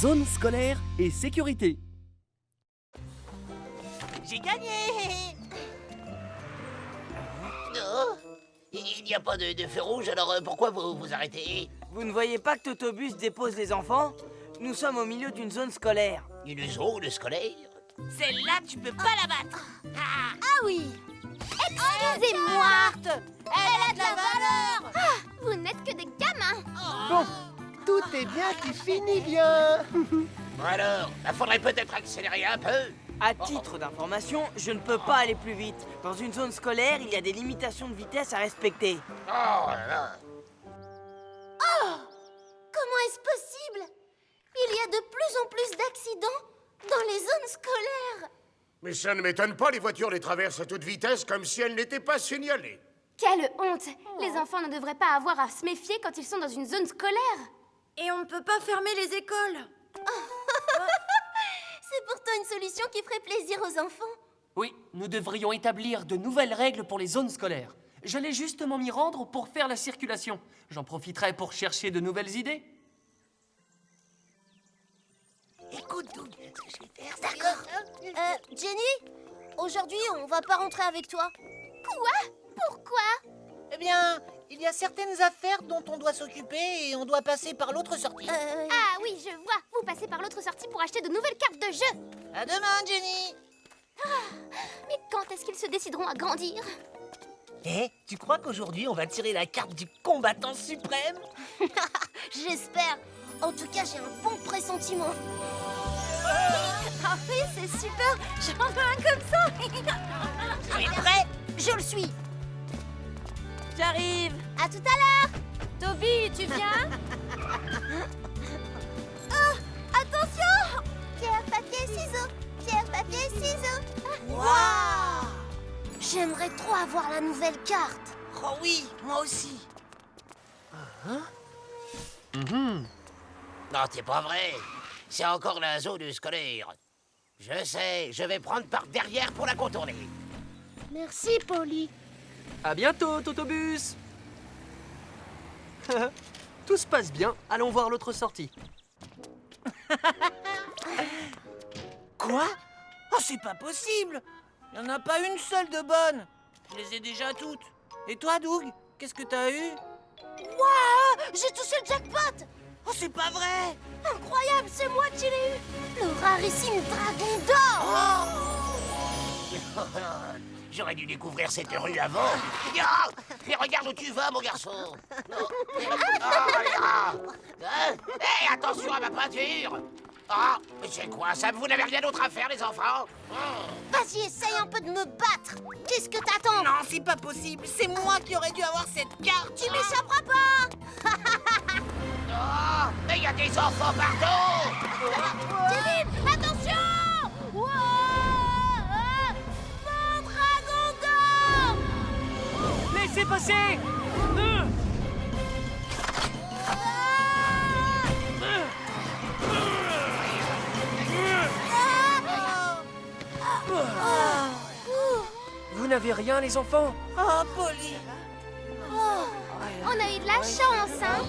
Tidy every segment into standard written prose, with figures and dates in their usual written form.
zone scolaire et sécurité. J'ai gagné! Oh, il n'y a pas de feu rouge, alors pourquoi vous vous arrêtez? Vous ne voyez pas que Totobus dépose les enfants? Nous sommes au milieu d'une zone scolaire. Une zone scolaire? Celle-là, tu peux pas la battre! Ah oui! Excusez-moi! Elle a de la valeur! Vous n'êtes que des gamins! Bon, tout est bien qui finit bien. Bon alors, il faudrait peut-être accélérer un peu. À titre d'information, je ne peux pas aller plus vite. Dans une zone scolaire, il y a des limitations de vitesse à respecter. Oh là là. Comment est-ce possible? Il y a de plus en plus d'accidents dans les zones scolaires. Mais ça ne m'étonne pas, les voitures les traversent à toute vitesse comme si elles n'étaient pas signalées. Quelle honte! Les enfants ne devraient pas avoir à se méfier quand ils sont dans une zone scolaire. Et on ne peut pas fermer les écoles. C'est pourtant une solution qui ferait plaisir aux enfants. Oui, nous devrions établir de nouvelles règles pour les zones scolaires. J'allais justement m'y rendre pour faire la circulation. J'en profiterai pour chercher de nouvelles idées. Écoute, Doug, ce que je vais faire, D'accord. Jenny, aujourd'hui, on va pas rentrer avec toi. Quoi? Pourquoi? Eh bien, il y a certaines affaires dont on doit s'occuper et on doit passer par l'autre sortie. Ah oui, je vois. Vous passez par l'autre sortie pour acheter de nouvelles cartes de jeu. À demain, Jenny. Mais quand est-ce qu'ils se décideront à grandir? Eh, tu crois qu'aujourd'hui on va tirer la carte du combattant suprême? J'espère. En tout cas, j'ai un bon pressentiment. Ah oui, c'est super. J'en veux un comme ça. Tu es prêt? Je le suis. J'arrive. À tout à l'heure. Toby, tu viens? Oh, attention. Pierre, papier, ciseaux. Pierre, papier, ciseaux. Waouh! J'aimerais trop avoir la nouvelle carte. Oh oui, moi aussi. Non, c'est pas vrai. C'est encore la zone scolaire. Je sais, je vais prendre par derrière pour la contourner. Merci, Polly. À bientôt, Totobus. Tout se passe bien. Allons voir l'autre sortie. Quoi? Oh, c'est pas possible! Il n'y en a pas une seule de bonne. Je les ai déjà toutes. Et toi, Doug? Qu'est-ce que t'as eu? Waouh, j'ai touché le jackpot. Oh, c'est pas vrai! Incroyable, c'est moi qui l'ai eu. Le rarissime dragon d'or. J'aurais dû découvrir cette rue avant. Ah, mais regarde où tu vas, mon garçon. Hé, attention à ma peinture. Ah, mais c'est quoi ça? Vous n'avez rien d'autre à faire, les enfants? Vas-y, essaye un peu de me battre. Qu'est-ce que t'attends? Non, c'est pas possible. C'est moi qui aurais dû avoir cette carte. Tu m'échapperas pas. Oh, mais il y a des enfants partout. Dylan, attention. Mon dragon d'or. Laissez passer. Vous n'avez rien, les enfants? Oh, Polly. On a eu de la chance, hein.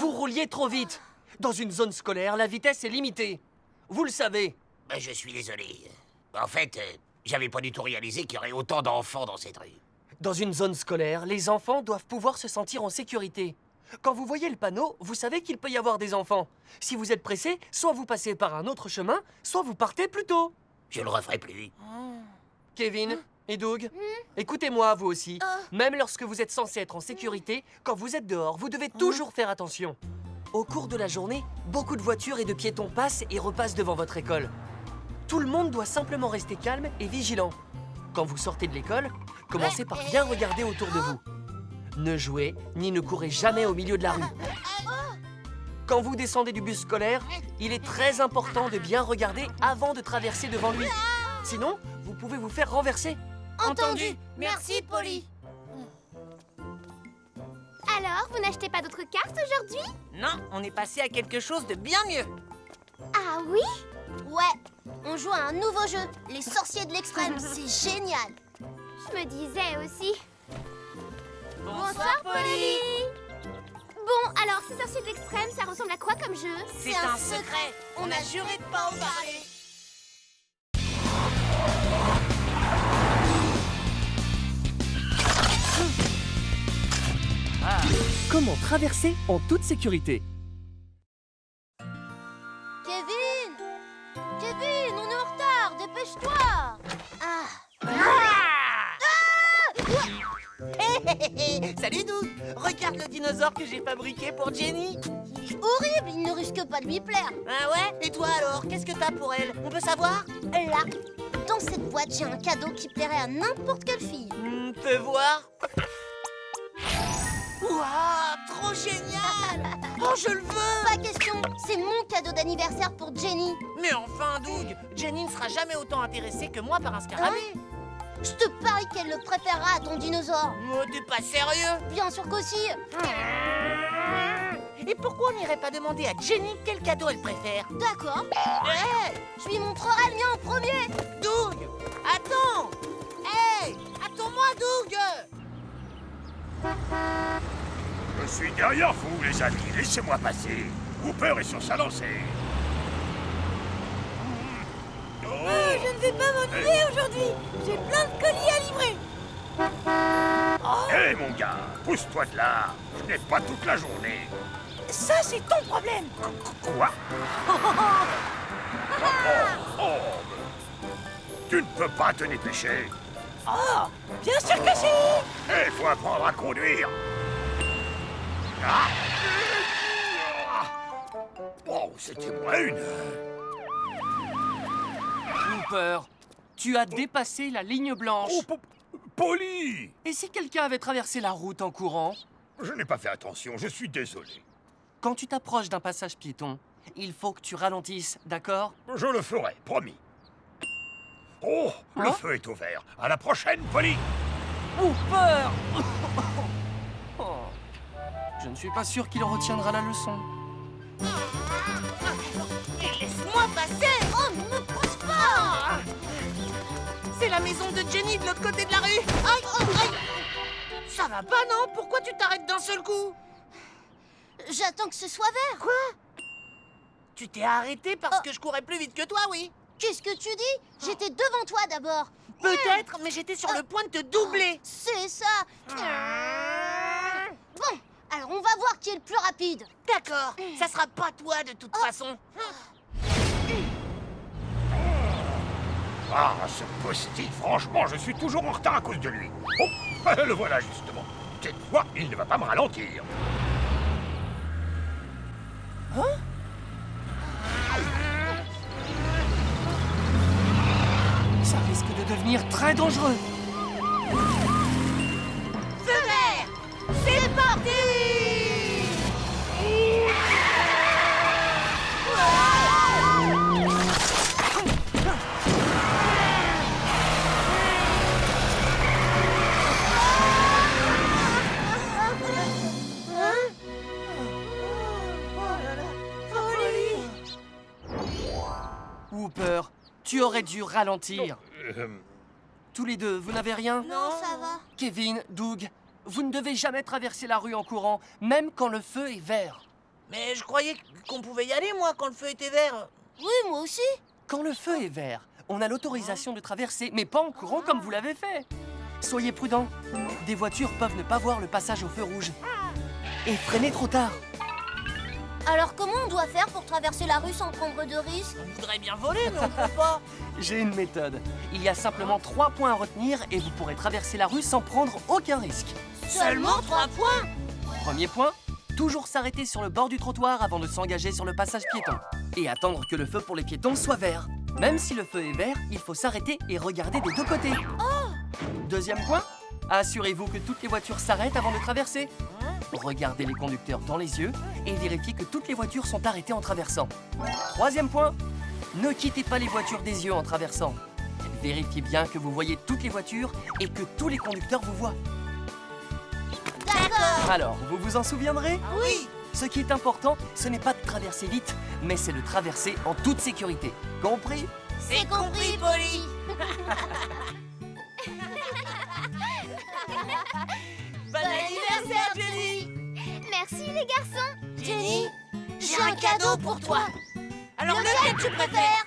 Vous rouliez trop vite. Dans une zone scolaire, la vitesse est limitée. Vous le savez. Ben, je suis désolé. En fait, j'avais pas du tout réalisé qu'il y aurait autant d'enfants dans cette rue. Dans une zone scolaire, les enfants doivent pouvoir se sentir en sécurité. Quand vous voyez le panneau, vous savez qu'il peut y avoir des enfants. Si vous êtes pressé, soit vous passez par un autre chemin, soit vous partez plus tôt. Je le referai plus. Kevin et Doug, écoutez-moi, vous aussi. Même lorsque vous êtes censé être en sécurité, quand vous êtes dehors, vous devez toujours faire attention. Au cours de la journée, beaucoup de voitures et de piétons passent et repassent devant votre école. Tout le monde doit simplement rester calme et vigilant. Quand vous sortez de l'école, commencez par bien regarder autour de vous. Ne jouez ni ne courez jamais au milieu de la rue. Quand vous descendez du bus scolaire, il est très important de bien regarder avant de traverser devant lui. Sinon, vous pouvez vous faire renverser. Entendu. Merci, Polly. Alors, vous n'achetez pas d'autres cartes aujourd'hui? Non, on est passé à quelque chose de bien mieux. Ah oui? Ouais, on joue à un nouveau jeu, les sorciers de l'extrême, c'est génial. Je me disais aussi. Bonsoir, Polly. Bon, alors, ces sorciers de l'extrême, ça ressemble à quoi comme jeu? C'est un secret. On a juré de pas en parler. Comment traverser en toute sécurité? Kevin! Kevin, on est en retard, dépêche-toi! Salut Doug. Regarde le dinosaure que j'ai fabriqué pour Jenny. Il est horrible, il ne risque pas de lui plaire. Ah ouais? Et toi alors? Qu'est-ce que t'as pour elle? On peut savoir? Là, dans cette boîte, j'ai un cadeau qui plairait à n'importe quelle fille. Fais voir. Waouh, trop génial! Oh, je le veux! Pas question, c'est mon cadeau d'anniversaire pour Jenny. Mais enfin, Doug, Jenny ne sera jamais autant intéressée que moi par un scarabée. Je te parie qu'elle le préférera à ton dinosaure. Oh, t'es pas sérieux? Bien sûr qu'aussi. Et pourquoi on n'irait pas demander à Jenny quel cadeau elle préfère? D'accord, Hey, je lui montrerai le mien en premier. Doug! Attends! Hey! Attends-moi, Doug! Je suis derrière vous, les amis. Laissez-moi passer. Cooper est sur sa lancée. Je ne vais pas m'ennuyer aujourd'hui. J'ai plein de colis à livrer. Hé, mon gars, pousse-toi de là. Je n'ai pas toute la journée. Ça, c'est ton problème. Quoi? Oh. Tu ne peux pas te dépêcher. Oh, bien sûr que si. Il faut apprendre à conduire. Ah. Oh, c'était moins une heure. Cooper, tu as dépassé la ligne blanche. Oh, Polly! Et si quelqu'un avait traversé la route en courant? Je n'ai pas fait attention, je suis désolé. Quand tu t'approches d'un passage piéton, il faut que tu ralentisses, d'accord? Je le ferai, promis. Oh, le Hein? feu est ouvert. À la prochaine, Polly! Cooper! Oh. Je ne suis pas sûr qu'il retiendra la leçon. Laisse-moi passer. Oh, ne me pousse pas. C'est la maison de Jenny de l'autre côté de la rue. Aïe, aïe. Ça va pas, non? Pourquoi tu t'arrêtes d'un seul coup? J'attends que ce soit vert. Quoi? Tu t'es arrêté parce que je courais plus vite que toi, oui? Qu'est-ce que tu dis? J'étais devant toi d'abord. Peut-être, mais j'étais sur le point de te doubler. C'est ça. Bon, alors on va voir qui est le plus rapide. D'accord, ça sera pas toi de toute façon. Ah, ce post-it, franchement, je suis toujours en retard à cause de lui. Oh, le voilà justement. Cette fois, il ne va pas me ralentir. Ça risque de devenir très dangereux. Feu vert, c'est parti. Cooper, tu aurais dû ralentir. Tous les deux, vous n'avez rien? Non, ça va. Kevin, Doug, vous ne devez jamais traverser la rue en courant, même quand le feu est vert. Mais je croyais qu'on pouvait y aller, moi, quand le feu était vert. Oui, moi aussi. Quand le feu est vert, on a l'autorisation de traverser, mais pas en courant comme vous l'avez fait. Soyez prudents. Des voitures peuvent ne pas voir le passage au feu rouge. Et freiner trop tard. Alors comment on doit faire pour traverser la rue sans prendre de risques? On voudrait bien voler, mais on peut pas. J'ai une méthode. Il y a simplement 3 points à retenir et vous pourrez traverser la rue sans prendre aucun risque. Seulement 3 points? Premier point, toujours s'arrêter sur le bord du trottoir avant de s'engager sur le passage piéton. Et attendre que le feu pour les piétons soit vert. Même si le feu est vert, il faut s'arrêter et regarder des deux côtés. Deuxième point, assurez-vous que toutes les voitures s'arrêtent avant de traverser. Regardez les conducteurs dans les yeux et vérifiez que toutes les voitures sont arrêtées en traversant. Troisième point, ne quittez pas les voitures des yeux en traversant. Vérifiez bien que vous voyez toutes les voitures et que tous les conducteurs vous voient. D'accord. Alors, vous vous en souviendrez? Oui. Ce qui est important, ce n'est pas de traverser vite, mais c'est de traverser en toute sécurité. Compris? C'est compris, Polly. Bon anniversaire, Jenny. Merci. Merci les garçons. Jenny, j'ai un cadeau pour toi. Alors Lequel tu préfères?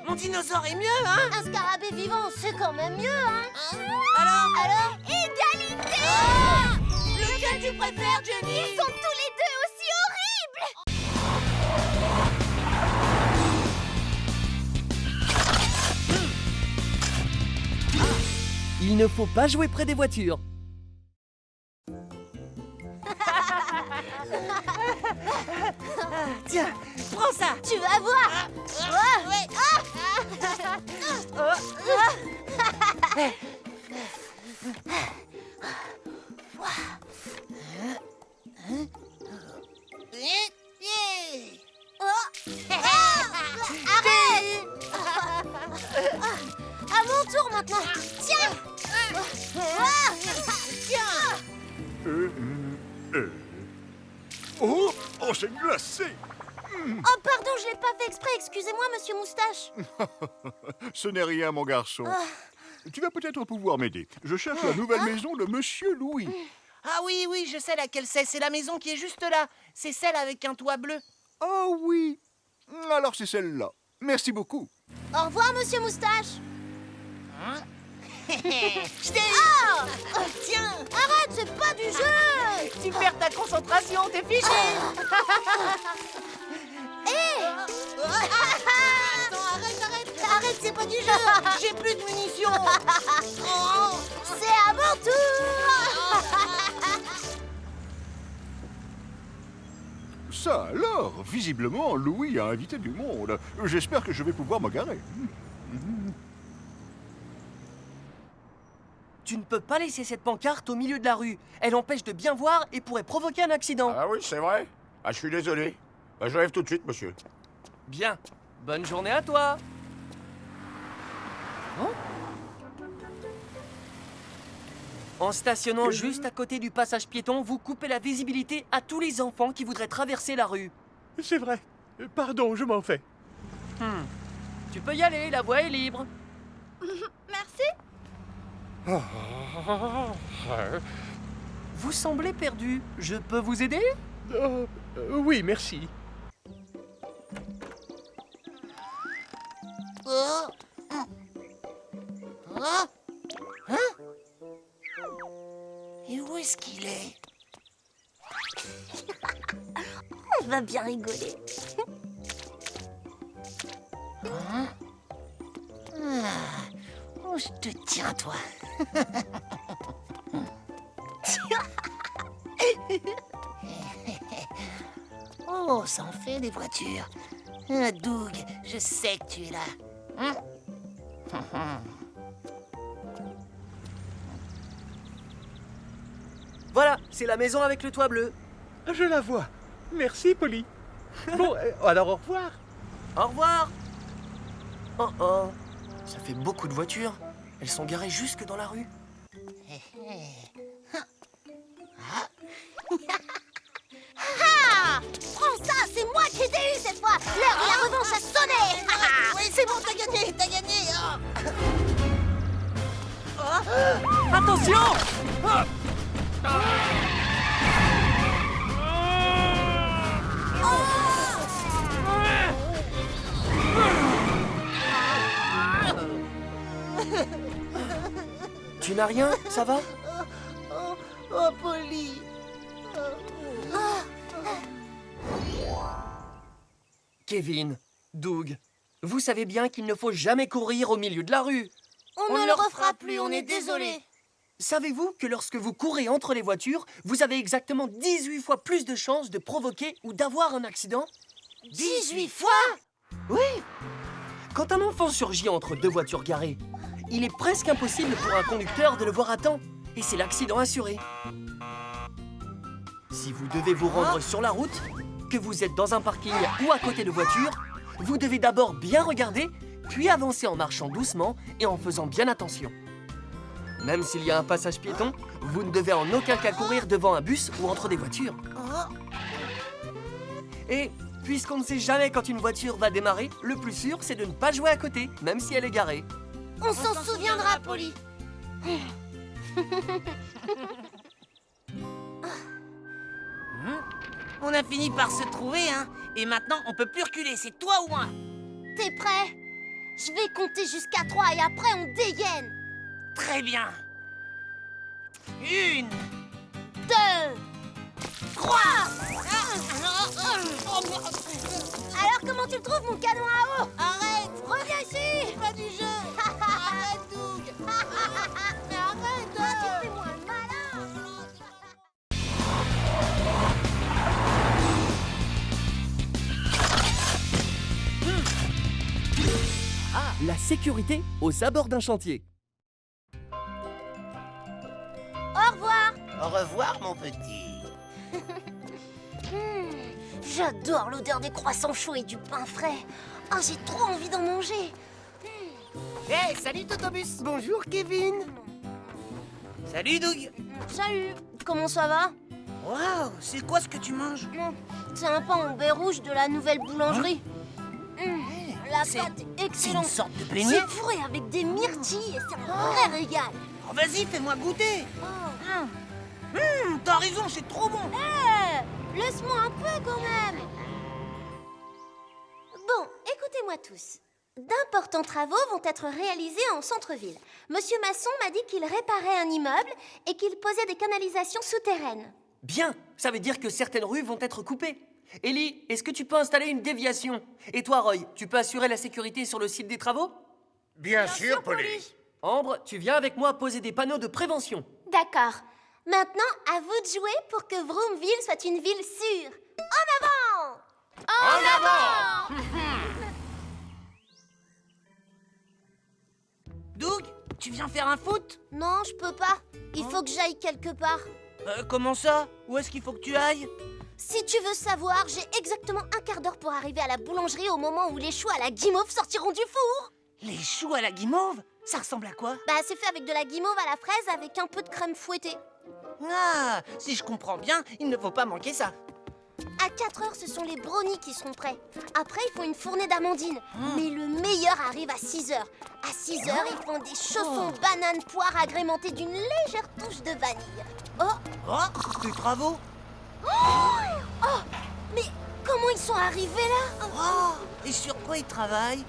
Mon dinosaure est mieux, hein? Un scarabée vivant, c'est quand même mieux, hein? Alors Égalité! Lequel tu préfères, Jenny? Ils sont tous les deux aussi horribles! Il ne faut pas jouer près des voitures. Tiens, prends ça. Tu vas voir! Arrête! À mon tour maintenant! Tiens! Oh, oh, c'est glacé. Oh pardon, je l'ai pas fait exprès, excusez-moi monsieur Moustache. Ce n'est rien, mon garçon. Tu vas peut-être pouvoir m'aider. Je cherche la nouvelle maison de Monsieur Louis. Ah oui, oui, je sais laquelle c'est. C'est la maison qui est juste là. C'est celle avec un toit bleu. Oh oui. Alors c'est celle-là. Merci beaucoup. Au revoir monsieur Moustache. Je t'ai Tiens, Arrête, c'est pas du jeu. tu perds ta concentration, t'es fiché. Attends, arrête, c'est pas du jeu. J'ai plus de munitions. C'est à mon tour. Ça alors, visiblement, Louis a invité du monde. J'espère que je vais pouvoir me garer. Tu ne peux pas laisser cette pancarte au milieu de la rue. Elle empêche de bien voir et pourrait provoquer un accident. Ah oui, c'est vrai? Ah, je suis désolé. J'arrive tout de suite, monsieur. Bien. Bonne journée à toi. En stationnant juste à côté du passage piéton, vous coupez la visibilité à tous les enfants qui voudraient traverser la rue. C'est vrai. Pardon, je m'en fais. Tu peux y aller, la voie est libre. Merci. Vous semblez perdu. Je peux vous aider? Oui, merci. Et où est-ce qu'il est? On va bien rigoler. Oh, je te tiens, toi. Oh, ça en fait des voitures. Doug, je sais que tu es là. Voilà, c'est la maison avec le toit bleu. Je la vois. Merci, Polly. Bon, alors au revoir. Au revoir. Oh oh, ça fait beaucoup de voitures. Elles sont garées jusque dans la rue. Ah! Prends ça, c'est moi qui t'ai eu cette fois. L'heure de la revanche a sonné. Oui, c'est bon, t'as gagné, t'as gagné. Attention! Tu n'as rien, ça va? Oh, Polly. Kevin, Doug, vous savez bien qu'il ne faut jamais courir au milieu de la rue. On ne le refera plus, on est désolé. Savez-vous que lorsque vous courez entre les voitures, vous avez exactement 18 fois plus de chances de provoquer ou d'avoir un accident? 18 fois? Oui! Quand un enfant surgit entre deux voitures garées, il est presque impossible pour un conducteur de le voir à temps, et c'est l'accident assuré. Si vous devez vous rendre sur la route, que vous êtes dans un parking ou à côté de voitures, vous devez d'abord bien regarder, puis avancer en marchant doucement et en faisant bien attention. Même s'il y a un passage piéton, vous ne devez en aucun cas courir devant un bus ou entre des voitures. Et puisqu'on ne sait jamais quand une voiture va démarrer, le plus sûr, c'est de ne pas jouer à côté, même si elle est garée. On s'en souviendra, Polly. On a fini par se trouver, hein. Et maintenant, on peut plus reculer, c'est toi ou moi. T'es prêt? Je vais compter jusqu'à 3 et après on dégaine. Très bien. 1, 2, 3. Alors comment tu le trouves mon canon à eau? Arrête! Reviens ici! Pas du jeu! Arrête Doug! Mais arrête! Tu fais moins le malin! La sécurité aux abords d'un chantier. Au revoir! Au revoir, mon petit. J'adore l'odeur des croissants chauds et du pain frais. Ah, j'ai trop envie d'en manger. Hey, salut Totobus. Bonjour Kevin. Salut Doug. Salut, comment ça va? Waouh, c'est quoi ce que tu manges? C'est un pain au beurre rouge de la nouvelle boulangerie. La c'est- pâte est C'est excellente. une sorte de beignet. C'est fourré avec des myrtilles et c'est un vrai régal. Oh, vas-y, fais-moi goûter. T'as raison, c'est trop bon. Laisse-moi un peu quand même. Bon, écoutez-moi tous. D'importants travaux vont être réalisés en centre-ville. Monsieur Masson m'a dit qu'il réparait un immeuble et qu'il posait des canalisations souterraines. Bien, ça veut dire que certaines rues vont être coupées. Ellie, est-ce que tu peux installer une déviation? Et toi, Roy, tu peux assurer la sécurité sur le site des travaux? Bien sûr, Polly. Ambre, tu viens avec moi poser des panneaux de prévention. D'accord. Maintenant, à vous de jouer pour que Vroomville soit une ville sûre. En avant! En avant! Doug, tu viens faire un foot? Non, je peux pas. Il faut que j'aille quelque part. Comment ça? Où est-ce qu'il faut que tu ailles? Si tu veux savoir, j'ai exactement un quart d'heure pour arriver à la boulangerie au moment où les choux à la guimauve sortiront du four. Les choux à la guimauve? Ça ressemble à quoi? Bah, c'est fait avec de la guimauve à la fraise avec un peu de crème fouettée. Ah, si je comprends bien, il ne faut pas manquer ça. À 4 heures, ce sont les brownies qui seront prêts. Après, ils font une fournée d'amandines. Mais le meilleur arrive à 6 heures. À 6 heures, ils font des chaussons bananes poires agrémentés d'une légère touche de vanille. Oh, des travaux? Oh, mais comment ils sont arrivés là? Oh, et sur quoi ils travaillent?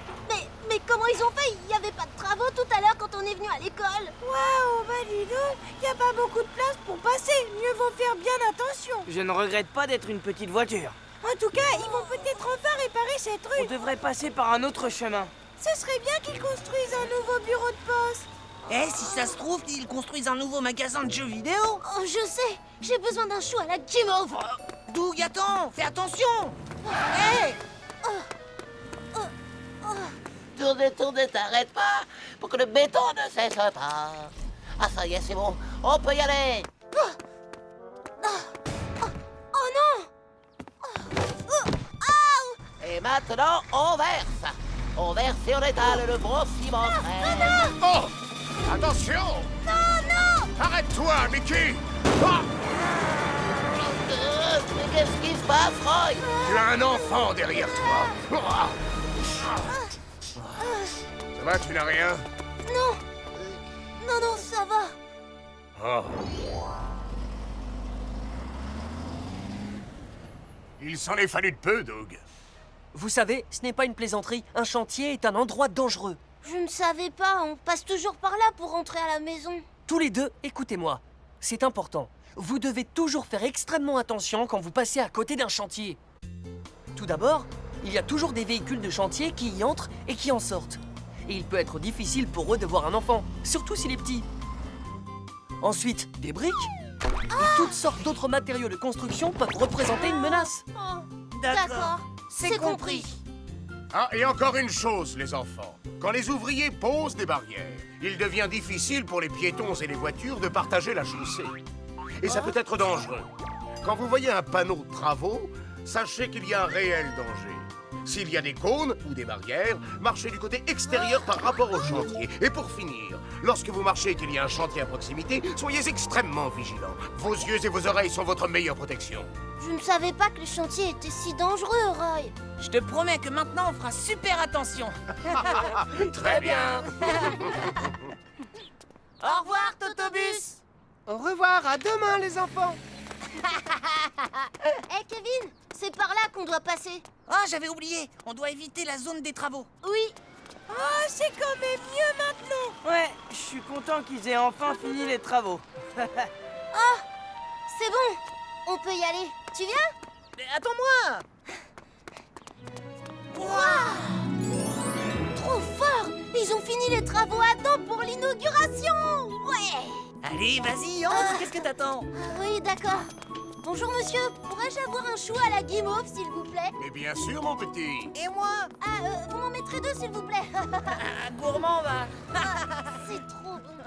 Mais comment ils ont fait? Il n'y avait pas de travaux tout à l'heure quand on est venu à l'école. Waouh, bah dis donc, il n'y a pas beaucoup de place pour passer. Mieux vaut faire bien attention. Je ne regrette pas d'être une petite voiture. En tout cas, ils vont peut-être enfin réparer cette On rue. devrait passer par un autre chemin. Ce serait bien qu'ils construisent un nouveau bureau de poste. Eh, si ça se trouve, ils construisent un nouveau magasin de jeux vidéo. Oh, je sais, j'ai besoin d'un chou à la guimauve. Doug, attends, fais attention. Hé, Tournez, tournez, t'arrêtes pas pour que le béton ne cesse pas. Ah, ça y est, c'est bon. On peut y aller. Oh non! Et maintenant, on verse. On verse et on étale le bon ciment frais. Oh! Attention! Non! Arrête-toi, Mickey! Ah! Mais qu'est-ce qui se passe, Roy? Tu as un enfant derrière toi. Ah! Ça va, tu n'as rien? Non, ça va. Oh. Il s'en est fallu de peu, Doug. Vous savez, ce n'est pas une plaisanterie. Un chantier est un endroit dangereux. Je ne savais pas, on passe toujours par là pour rentrer à la maison. Tous les deux, écoutez-moi. C'est important. Vous devez toujours faire extrêmement attention quand vous passez à côté d'un chantier. Tout d'abord, il y a toujours des véhicules de chantier qui y entrent et qui en sortent. Et il peut être difficile pour eux de voir un enfant, surtout s'il est petit. Ensuite, des briques et toutes sortes d'autres matériaux de construction peuvent représenter une menace. D'accord, c'est compris. Ah, et encore une chose, les enfants. Quand les ouvriers posent des barrières, il devient difficile pour les piétons et les voitures de partager la chaussée. Et ça peut être dangereux. Quand vous voyez un panneau de travaux, sachez qu'il y a un réel danger. S'il y a des cônes ou des barrières, marchez du côté extérieur par rapport au chantier. Et pour finir, lorsque vous marchez et qu'il y a un chantier à proximité, soyez extrêmement vigilants. Vos yeux et vos oreilles sont votre meilleure protection. Je ne savais pas que les chantiers étaient si dangereux, Roy. Je te promets que maintenant, on fera super attention. Très bien. Au revoir, Totobus. Au revoir, à demain les enfants. Hé Kevin, c'est par là qu'on doit passer. Ah, j'avais oublié. On doit éviter la zone des travaux. Oui. Oh, c'est quand même mieux maintenant. Ouais, je suis content qu'ils aient enfin fini les travaux. Oh, c'est bon. On peut y aller. Tu viens? Mais attends-moi. Trop fort. Ils ont fini les travaux à temps pour l'inauguration. Ouais. Allez, vas-y, entre. Qu'est-ce que t'attends? Oui, d'accord. Bonjour monsieur, pourrais-je avoir un chou à la guimauve s'il vous plaît? Mais bien sûr, mon petit. Et moi? Ah, vous m'en mettrez deux s'il vous plaît. Un gourmand, va. C'est trop bon.